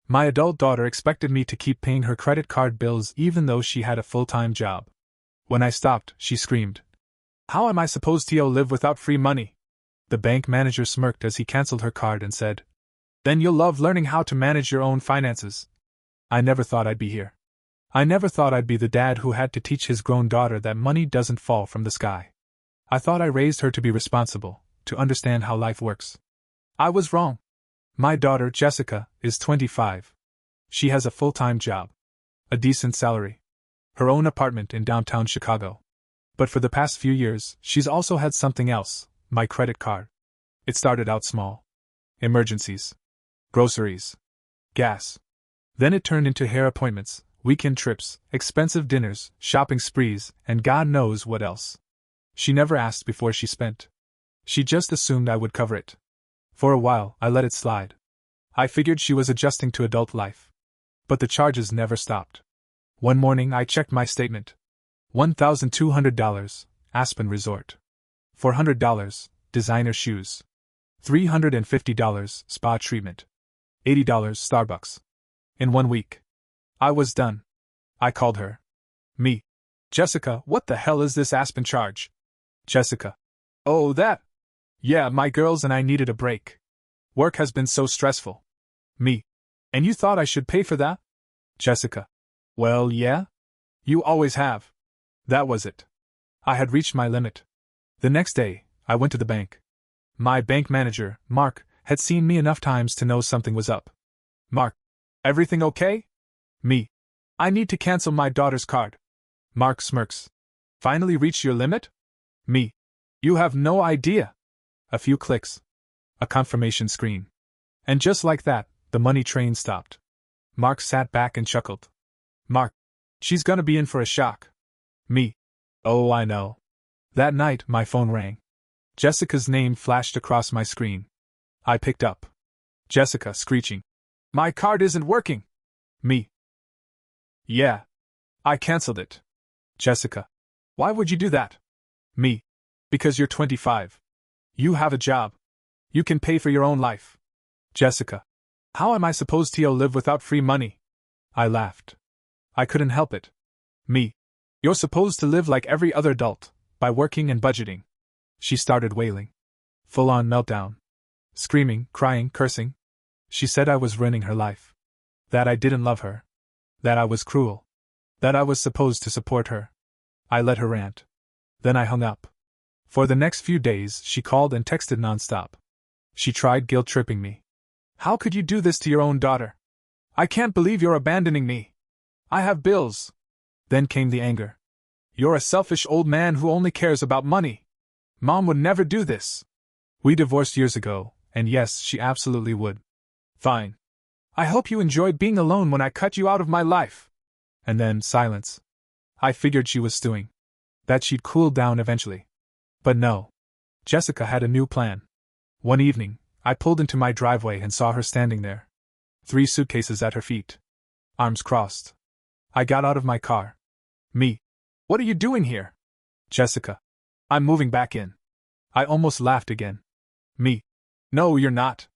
My adult daughter expected me to keep paying her credit card bills even though she had a full-time job. When I stopped, she screamed, "How am I supposed to live without free money?" The bank manager smirked as he canceled her card and said, "Then you'll love learning how to manage your own finances." I never thought I'd be here. I never thought I'd be the dad who had to teach his grown daughter that money doesn't fall from the sky. I thought I raised her to be responsible, to understand how life works. I was wrong. My daughter, Jessica, is 25. She has a full-time job, a decent salary, her own apartment in downtown Chicago. But for the past few years, she's also had something else, my credit card. It started out small. Emergencies. Groceries. Gas. Then it turned into hair appointments, weekend trips, expensive dinners, shopping sprees, and God knows what else. She never asked before she spent. She just assumed I would cover it. For a while, I let it slide. I figured she was adjusting to adult life. But the charges never stopped. One morning I checked my statement. $1,200, Aspen Resort. $400, designer shoes. $350, spa treatment. $80, Starbucks. In 1 week. I was done. I called her. Me. Jessica, what the hell is this Aspen charge? Jessica. Oh, that. Yeah, my girls and I needed a break. Work has been so stressful. Me. And you thought I should pay for that? Jessica. Well, yeah. You always have. That was it. I had reached my limit. The next day, I went to the bank. My bank manager, Mark, had seen me enough times to know something was up. Mark. Everything okay? Me. I need to cancel my daughter's card. Mark smirks. Finally reached your limit? Me. You have no idea. A few clicks. A confirmation screen. And just like that, the money train stopped. Mark sat back and chuckled. Mark. She's gonna be in for a shock. Me. Oh, I know. That night, my phone rang. Jessica's name flashed across my screen. I picked up. Jessica screeching. My card isn't working. Me. Yeah. I canceled it. Jessica. Why would you do that? Me. Because you're 25. You have a job. You can pay for your own life. Jessica. How am I supposed to live without free money? I laughed. I couldn't help it. Me. You're supposed to live like every other adult, by working and budgeting. She started wailing. Full-on meltdown. Screaming, crying, cursing. She said I was ruining her life. That I didn't love her. That I was cruel. That I was supposed to support her. I let her rant. Then I hung up. For the next few days, she called and texted nonstop. She tried guilt-tripping me. How could you do this to your own daughter? I can't believe you're abandoning me. I have bills. Then came the anger. You're a selfish old man who only cares about money. Mom would never do this. We divorced years ago, and yes, she absolutely would. Fine. I hope you enjoyed being alone when I cut you out of my life. And then silence. I figured she was stewing. That she'd cool down eventually. But no. Jessica had a new plan. One evening, I pulled into my driveway and saw her standing there. 3 suitcases at her feet. Arms crossed. I got out of my car. Me. What are you doing here? Jessica. I'm moving back in. I almost laughed again. Me. No, you're not.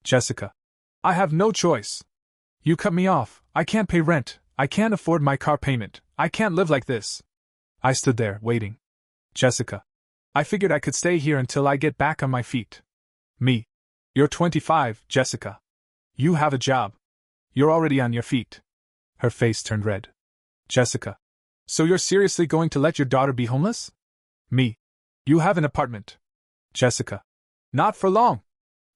Jessica. I have no choice. You cut me off. I can't pay rent. I can't afford my car payment. I can't live like this. I stood there, waiting. Jessica. I figured I could stay here until I get back on my feet. Me. You're 25, Jessica. You have a job. You're already on your feet. Her face turned red. Jessica. So you're seriously going to let your daughter be homeless? Me. You have an apartment. Jessica. Not for long.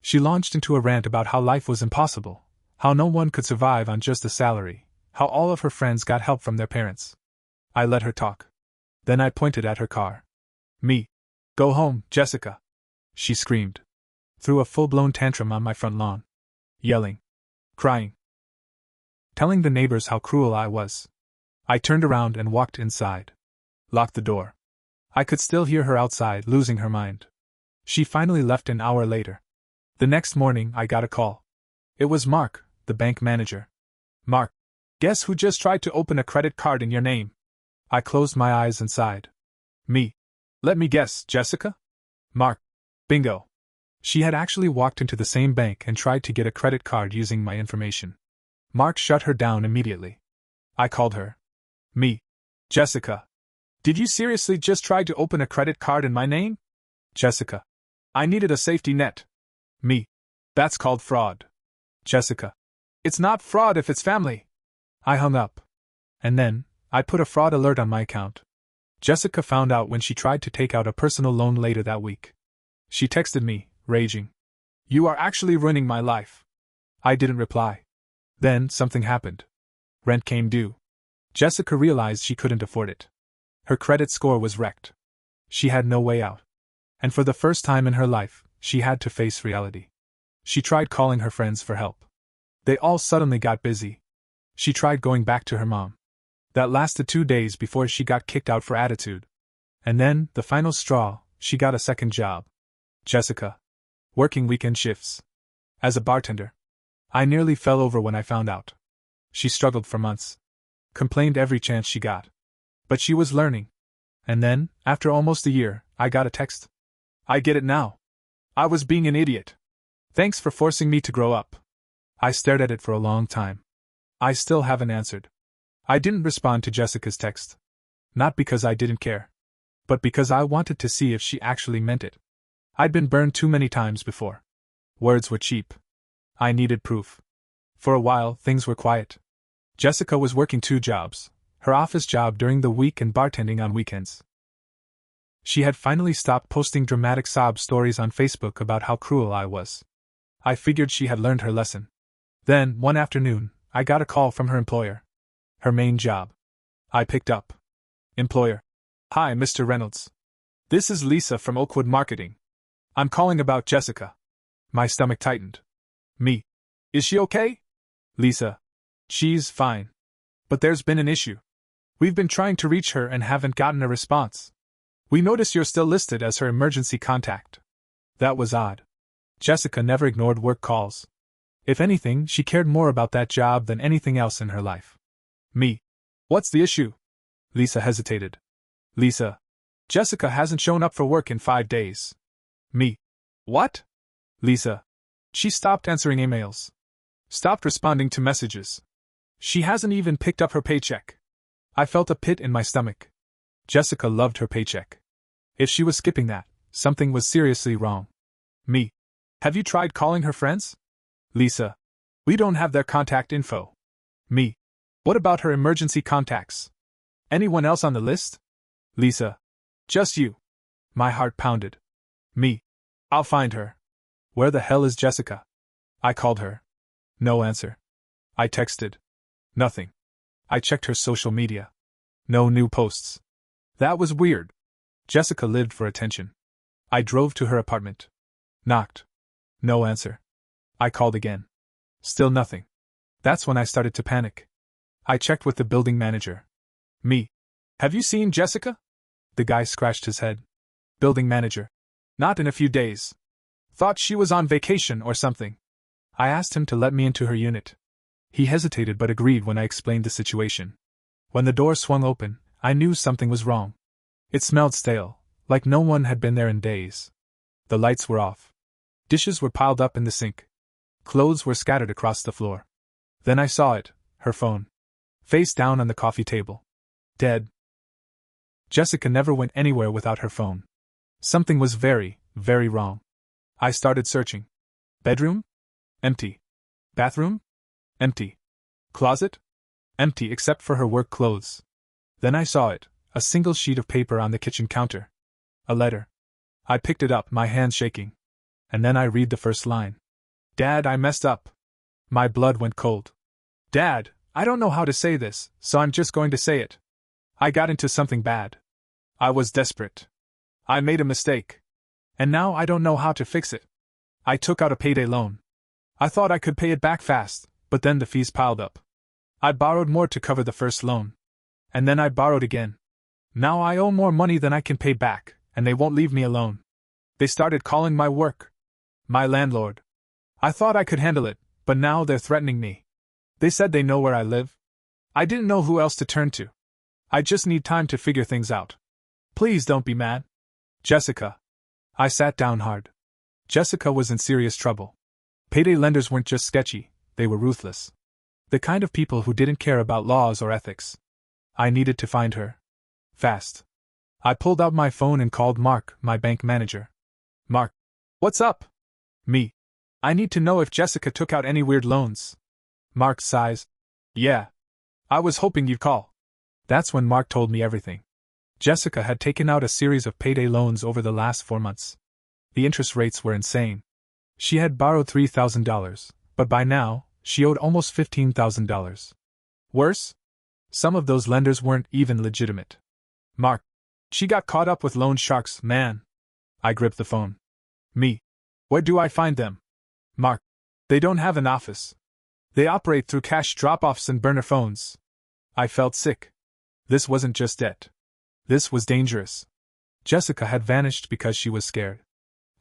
She launched into a rant about how life was impossible, how no one could survive on just a salary, how all of her friends got help from their parents. I let her talk. Then I pointed at her car. Me. Go home, Jessica. She screamed. Threw a full-blown tantrum on my front lawn. Yelling. Crying. Telling the neighbors how cruel I was. I turned around and walked inside. Locked the door. I could still hear her outside, losing her mind. She finally left an hour later. The next morning, I got a call. It was Mark, the bank manager. Mark. Guess who just tried to open a credit card in your name? I closed my eyes and sighed. Me. Let me guess, Jessica? Mark. Bingo. She had actually walked into the same bank and tried to get a credit card using my information. Mark shut her down immediately. I called her. Me. Jessica. Did you seriously just try to open a credit card in my name? Jessica. I needed a safety net. Me. That's called fraud. Jessica. It's not fraud if it's family. I hung up. And then, I put a fraud alert on my account. Jessica found out when she tried to take out a personal loan later that week. She texted me, raging. You are actually ruining my life. I didn't reply. Then, something happened. Rent came due. Jessica realized she couldn't afford it. Her credit score was wrecked. She had no way out. And for the first time in her life, she had to face reality. She tried calling her friends for help. They all suddenly got busy. She tried going back to her mom. That lasted 2 days before she got kicked out for attitude. And then, the final straw, she got a second job. Jessica. Working weekend shifts. As a bartender. I nearly fell over when I found out. She struggled for months. Complained every chance she got. But she was learning. And then, after almost a year, I got a text. I get it now. I was being an idiot. Thanks for forcing me to grow up. I stared at it for a long time. I still haven't answered. I didn't respond to Jessica's text. Not because I didn't care. But because I wanted to see if she actually meant it. I'd been burned too many times before. Words were cheap. I needed proof. For a while, things were quiet. Jessica was working 2 jobs, her office job during the week and bartending on weekends. She had finally stopped posting dramatic sob stories on Facebook about how cruel I was. I figured she had learned her lesson. Then, one afternoon, I got a call from her employer. Her main job. I picked up. Employer. Hi, Mr. Reynolds. This is Lisa from Oakwood Marketing. I'm calling about Jessica. My stomach tightened. Me. Is she okay? Lisa. She's fine. But there's been an issue. We've been trying to reach her and haven't gotten a response. We notice you're still listed as her emergency contact. That was odd. Jessica never ignored work calls. If anything, she cared more about that job than anything else in her life. Me. What's the issue? Lisa hesitated. Lisa. Jessica hasn't shown up for work in 5 days. Me. What? Lisa. She stopped answering emails. Stopped responding to messages. She hasn't even picked up her paycheck. I felt a pit in my stomach. Jessica loved her paycheck. If she was skipping that, something was seriously wrong. Me. Have you tried calling her friends? Lisa. We don't have their contact info. Me. What about her emergency contacts? Anyone else on the list? Lisa. Just you. My heart pounded. Me. I'll find her. Where the hell is Jessica? I called her. No answer. I texted. Nothing. I checked her social media. No new posts. That was weird. Jessica lived for attention. I drove to her apartment. Knocked. No answer. I called again. Still nothing. That's when I started to panic. I checked with the building manager. Me. Have you seen Jessica? The guy scratched his head. Building manager. Not in a few days. Thought she was on vacation or something. I asked him to let me into her unit. He hesitated but agreed when I explained the situation. When the door swung open, I knew something was wrong. It smelled stale, like no one had been there in days. The lights were off. Dishes were piled up in the sink. Clothes were scattered across the floor. Then I saw it, her phone. Face down on the coffee table. Dead. Jessica never went anywhere without her phone. Something was very, very wrong. I started searching. Bedroom? Empty. Bathroom? Empty. Closet? Empty except for her work clothes. Then I saw it, a single sheet of paper on the kitchen counter. A letter. I picked it up, my hands shaking. And then I read the first line. Dad, I messed up. My blood went cold. Dad, I don't know how to say this, so I'm just going to say it. I got into something bad. I was desperate. I made a mistake. And now I don't know how to fix it. I took out a payday loan. I thought I could pay it back fast, but then the fees piled up. I borrowed more to cover the first loan. And then I borrowed again. Now I owe more money than I can pay back, and they won't leave me alone. They started calling my work. My landlord. I thought I could handle it, but now they're threatening me. They said they know where I live. I didn't know who else to turn to. I just need time to figure things out. Please don't be mad. Jessica. I sat down hard. Jessica was in serious trouble. Payday lenders weren't just sketchy, they were ruthless. The kind of people who didn't care about laws or ethics. I needed to find her. Fast. I pulled out my phone and called Mark, my bank manager. Mark. What's up? Me. I need to know if Jessica took out any weird loans. Mark sighs. Yeah. I was hoping you'd call. That's when Mark told me everything. Jessica had taken out a series of payday loans over the last 4 months. The interest rates were insane. She had borrowed $3,000, but by now, she owed almost $15,000. Worse? Some of those lenders weren't even legitimate. Mark. She got caught up with loan sharks, man. I gripped the phone. Me. Where do I find them? Mark. They don't have an office. They operate through cash drop-offs and burner phones. I felt sick. This wasn't just debt. This was dangerous. Jessica had vanished because she was scared.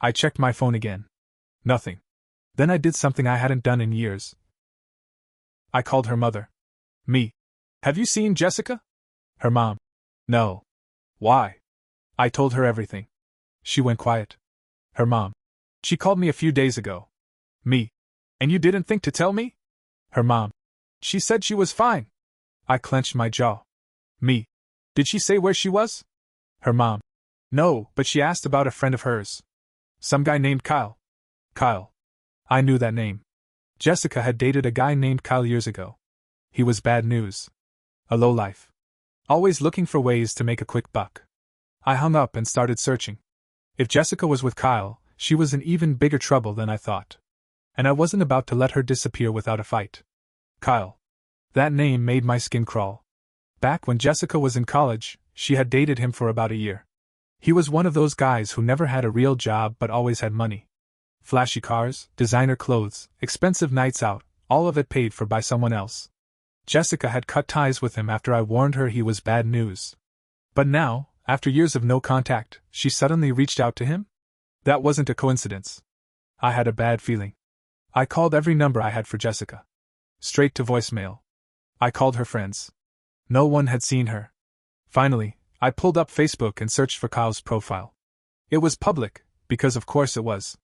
I checked my phone again. Nothing. Then I did something I hadn't done in years. I called her mother. Me. Have you seen Jessica? Her mom. No. Why? I told her everything. She went quiet. Her mom. She called me a few days ago. Me. And you didn't think to tell me? Her mom. She said she was fine. I clenched my jaw. Me. Did she say where she was? Her mom. No, but she asked about a friend of hers. Some guy named Kyle. Kyle. I knew that name. Jessica had dated a guy named Kyle years ago. He was bad news. A lowlife. Always looking for ways to make a quick buck. I hung up and started searching. If Jessica was with Kyle, she was in even bigger trouble than I thought. And I wasn't about to let her disappear without a fight. Kyle. That name made my skin crawl. Back when Jessica was in college, she had dated him for about a year. He was one of those guys who never had a real job but always had money. Flashy cars, designer clothes, expensive nights out, all of it paid for by someone else. Jessica had cut ties with him after I warned her he was bad news. But now, after years of no contact, she suddenly reached out to him? That wasn't a coincidence. I had a bad feeling. I called every number I had for Jessica. Straight to voicemail. I called her friends. No one had seen her. Finally, I pulled up Facebook and searched for Kyle's profile. It was public, because of course it was.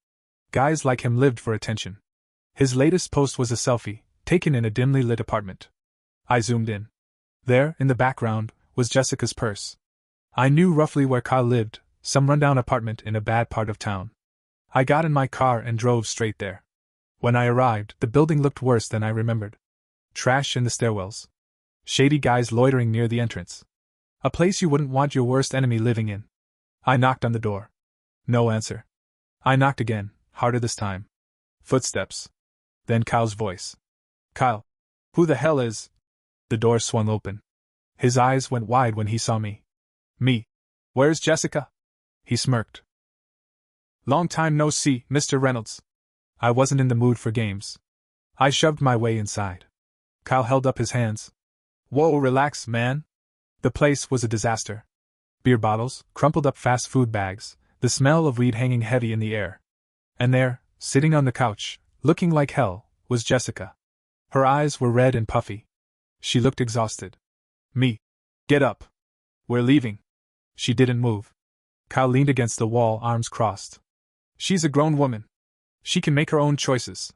Guys like him lived for attention. His latest post was a selfie, taken in a dimly lit apartment. I zoomed in. There, in the background, was Jessica's purse. I knew roughly where Kyle lived, some rundown apartment in a bad part of town. I got in my car and drove straight there. When I arrived, the building looked worse than I remembered. Trash in the stairwells. Shady guys loitering near the entrance. A place you wouldn't want your worst enemy living in. I knocked on the door. No answer. I knocked again, harder this time. Footsteps. Then Kyle's voice. Kyle. Who the hell is? The door swung open. His eyes went wide when he saw me. Me. Where's Jessica? He smirked. Long time no see, Mr. Reynolds. I wasn't in the mood for games. I shoved my way inside. Kyle held up his hands. Whoa, relax, man. The place was a disaster. Beer bottles, crumpled up fast food bags, the smell of weed hanging heavy in the air. And there, sitting on the couch, looking like hell, was Jessica. Her eyes were red and puffy. She looked exhausted. Me. Get up. We're leaving. She didn't move. Kyle leaned against the wall, arms crossed. She's a grown woman. She can make her own choices.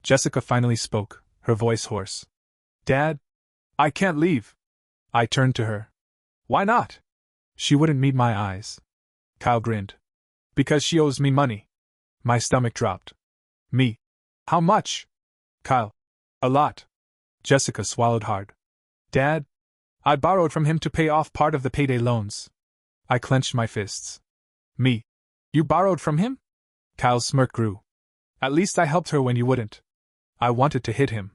Jessica finally spoke, her voice hoarse. Dad? I can't leave. I turned to her. Why not? She wouldn't meet my eyes. Kyle grinned. Because she owes me money. My stomach dropped. Me. How much? Kyle. A lot. Jessica swallowed hard. Dad? I borrowed from him to pay off part of the payday loans. I clenched my fists. Me. You borrowed from him? Kyle's smirk grew. At least I helped her when you wouldn't. I wanted to hit him.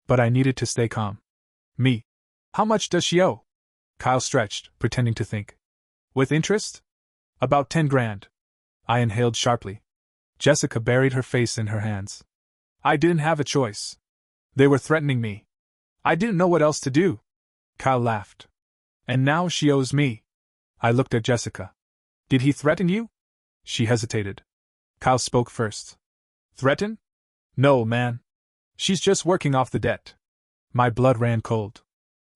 But I needed to stay calm. Me. How much does she owe? Kyle stretched, pretending to think. With interest? About 10 grand. I inhaled sharply. Jessica buried her face in her hands. I didn't have a choice. They were threatening me. I didn't know what else to do. Kyle laughed. And now she owes me. I looked at Jessica. Did he threaten you? She hesitated. Kyle spoke first. Threaten? No, man. She's just working off the debt. My blood ran cold.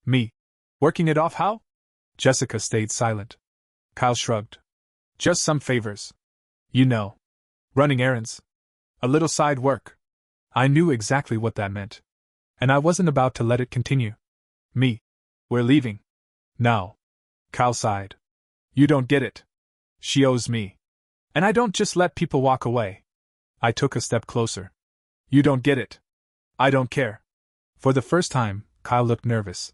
Me. Working it off how? Jessica stayed silent. Kyle shrugged. Just some favors. You know. Running errands. A little side work. I knew exactly what that meant. And I wasn't about to let it continue. Me. We're leaving. Now. Kyle sighed. You don't get it. She owes me. And I don't just let people walk away. I took a step closer. You don't get it. I don't care. For the first time, Kyle looked nervous.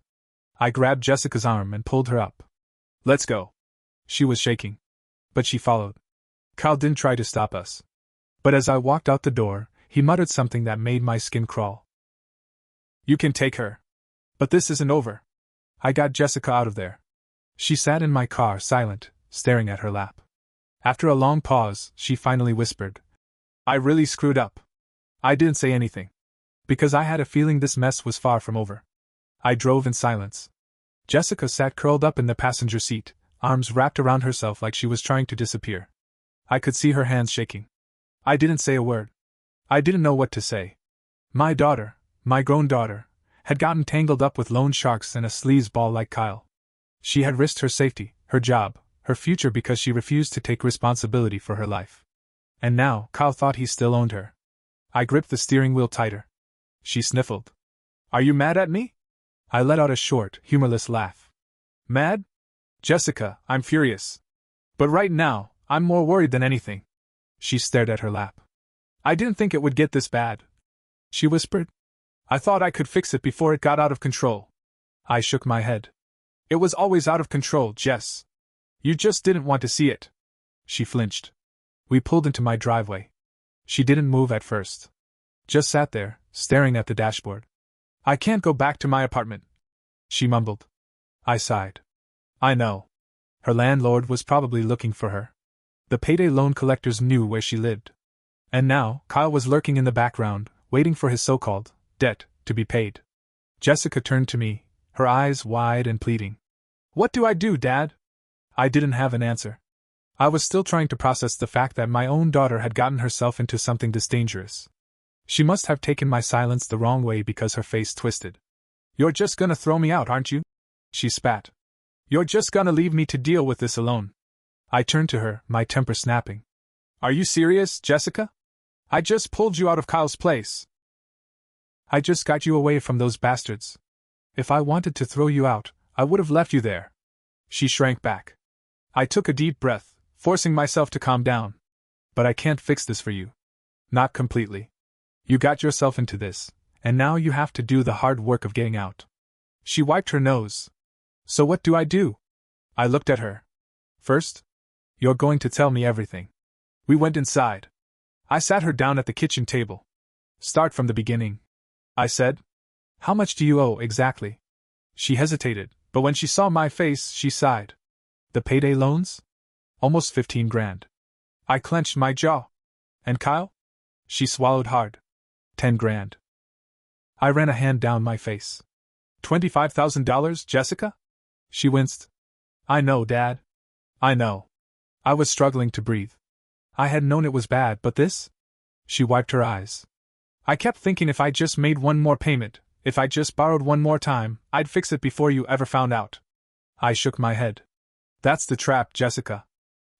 I grabbed Jessica's arm and pulled her up. Let's go. She was shaking. But she followed. Kyle didn't try to stop us. But as I walked out the door, he muttered something that made my skin crawl. You can take her. But this isn't over. I got Jessica out of there. She sat in my car silent, staring at her lap. After a long pause, she finally whispered, I really screwed up. I didn't say anything. Because I had a feeling this mess was far from over. I drove in silence. Jessica sat curled up in the passenger seat, arms wrapped around herself like she was trying to disappear. I could see her hands shaking. I didn't say a word. I didn't know what to say. My daughter, my grown daughter, had gotten tangled up with loan sharks and a sleazeball like Kyle. She had risked her safety, her job, her future because she refused to take responsibility for her life. And now, Kyle thought he still owned her. I gripped the steering wheel tighter. She sniffled. Are you mad at me? I let out a short, humorless laugh. Mad? Jessica, I'm furious. But right now, I'm more worried than anything. She stared at her lap. I didn't think it would get this bad. She whispered. I thought I could fix it before it got out of control. I shook my head. It was always out of control, Jess. You just didn't want to see it. She flinched. We pulled into my driveway. She didn't move at first. Just sat there, staring at the dashboard. I can't go back to my apartment. She mumbled. I sighed. I know. Her landlord was probably looking for her. The payday loan collectors knew where she lived. And now, Kyle was lurking in the background, waiting for his so-called debt to be paid. Jessica turned to me, her eyes wide and pleading. What do I do, Dad? I didn't have an answer. I was still trying to process the fact that my own daughter had gotten herself into something this dangerous. She must have taken my silence the wrong way because her face twisted. You're just gonna throw me out, aren't you? She spat. You're just gonna leave me to deal with this alone. I turned to her, my temper snapping. Are you serious, Jessica? I just pulled you out of Kyle's place. I just got you away from those bastards. If I wanted to throw you out, I would have left you there. She shrank back. I took a deep breath, forcing myself to calm down. But I can't fix this for you. Not completely. You got yourself into this, and now you have to do the hard work of getting out. She wiped her nose. So what do I do? I looked at her. First, you're going to tell me everything. We went inside. I sat her down at the kitchen table. Start from the beginning. I said. How much do you owe exactly? She hesitated, but when she saw my face, she sighed. The payday loans? Almost 15 grand. I clenched my jaw. And Kyle? She swallowed hard. 10 grand. I ran a hand down my face. $25,000, Jessica? She winced. I know, Dad. I know. I was struggling to breathe. I had known it was bad, but this? She wiped her eyes. I kept thinking if I just made one more payment, if I just borrowed one more time, I'd fix it before you ever found out. I shook my head. That's the trap, Jessica.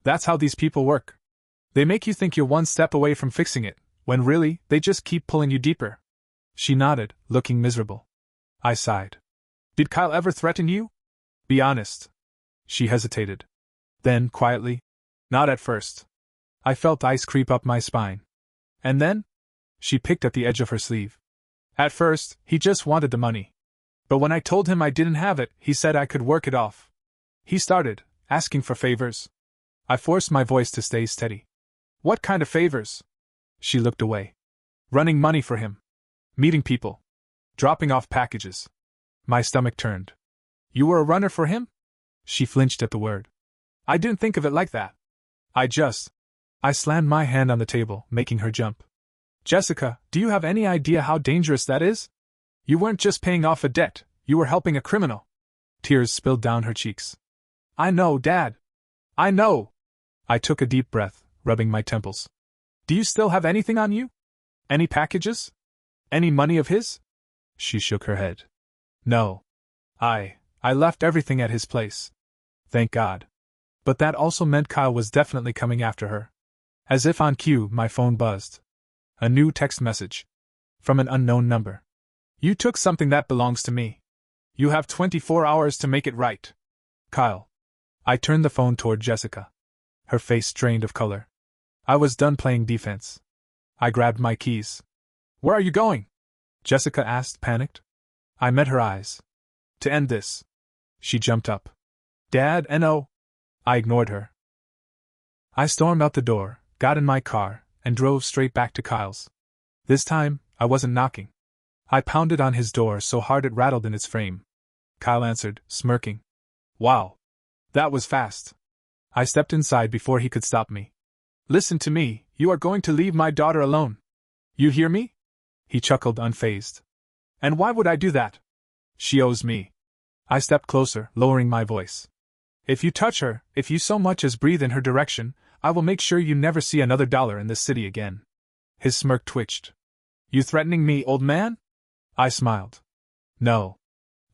That's how these people work. They make you think you're one step away from fixing it, when really, they just keep pulling you deeper. She nodded, looking miserable. I sighed. Did Kyle ever threaten you? Be honest. She hesitated. Then, quietly, not at first. I felt ice creep up my spine. And then? She picked at the edge of her sleeve. At first, he just wanted the money. But when I told him I didn't have it, he said I could work it off. He started asking for favors. I forced my voice to stay steady. What kind of favors? She looked away. Running money for him. Meeting people. Dropping off packages. My stomach turned. You were a runner for him? She flinched at the word. I didn't think of it like that. I slammed my hand on the table, making her jump. Jessica, do you have any idea how dangerous that is? You weren't just paying off a debt, you were helping a criminal. Tears spilled down her cheeks. I know, Dad. I know. I took a deep breath, rubbing my temples. Do you still have anything on you? Any packages? Any money of his? She shook her head. No. I left everything at his place. Thank God. But that also meant Kyle was definitely coming after her. As if on cue, my phone buzzed. A new text message. From an unknown number. You took something that belongs to me. You have 24 hours to make it right. Kyle. I turned the phone toward Jessica. Her face drained of color. I was done playing defense. I grabbed my keys. Where are you going? Jessica asked, panicked. I met her eyes. To end this. She jumped up. Dad, no. I ignored her. I stormed out the door, got in my car, and drove straight back to Kyle's. This time, I wasn't knocking. I pounded on his door so hard it rattled in its frame. Kyle answered, smirking. Wow. That was fast. I stepped inside before he could stop me. Listen to me, you are going to leave my daughter alone. You hear me? He chuckled, unfazed. And why would I do that? She owes me. I stepped closer, lowering my voice. If you touch her, if you so much as breathe in her direction, I will make sure you never see another dollar in this city again. His smirk twitched. You threatening me, old man? I smiled. No.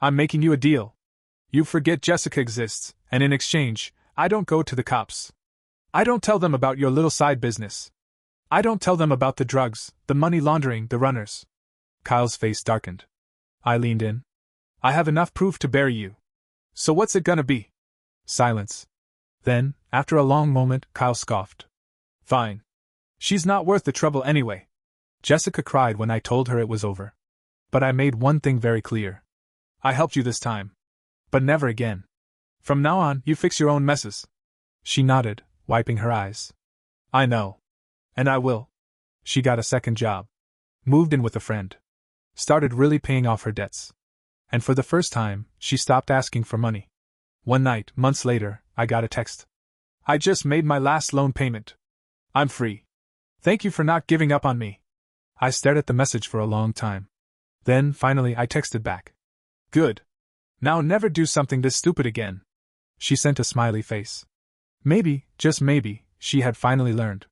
I'm making you a deal. You forget Jessica exists, and in exchange, I don't go to the cops. I don't tell them about your little side business. I don't tell them about the drugs, the money laundering, the runners. Kyle's face darkened. I leaned in. I have enough proof to bury you. So what's it gonna be? Silence. Then, after a long moment, Kyle scoffed. Fine. She's not worth the trouble anyway. Jessica cried when I told her it was over. But I made one thing very clear. I helped you this time. But never again. From now on, you fix your own messes. She nodded, wiping her eyes. I know. And I will. She got a second job. Moved in with a friend. Started really paying off her debts. And for the first time, she stopped asking for money. One night, months later, I got a text. I just made my last loan payment. I'm free. Thank you for not giving up on me. I stared at the message for a long time. Then, finally, I texted back. Good. Now never do something this stupid again. She sent a smiley face. Maybe, just maybe, she had finally learned.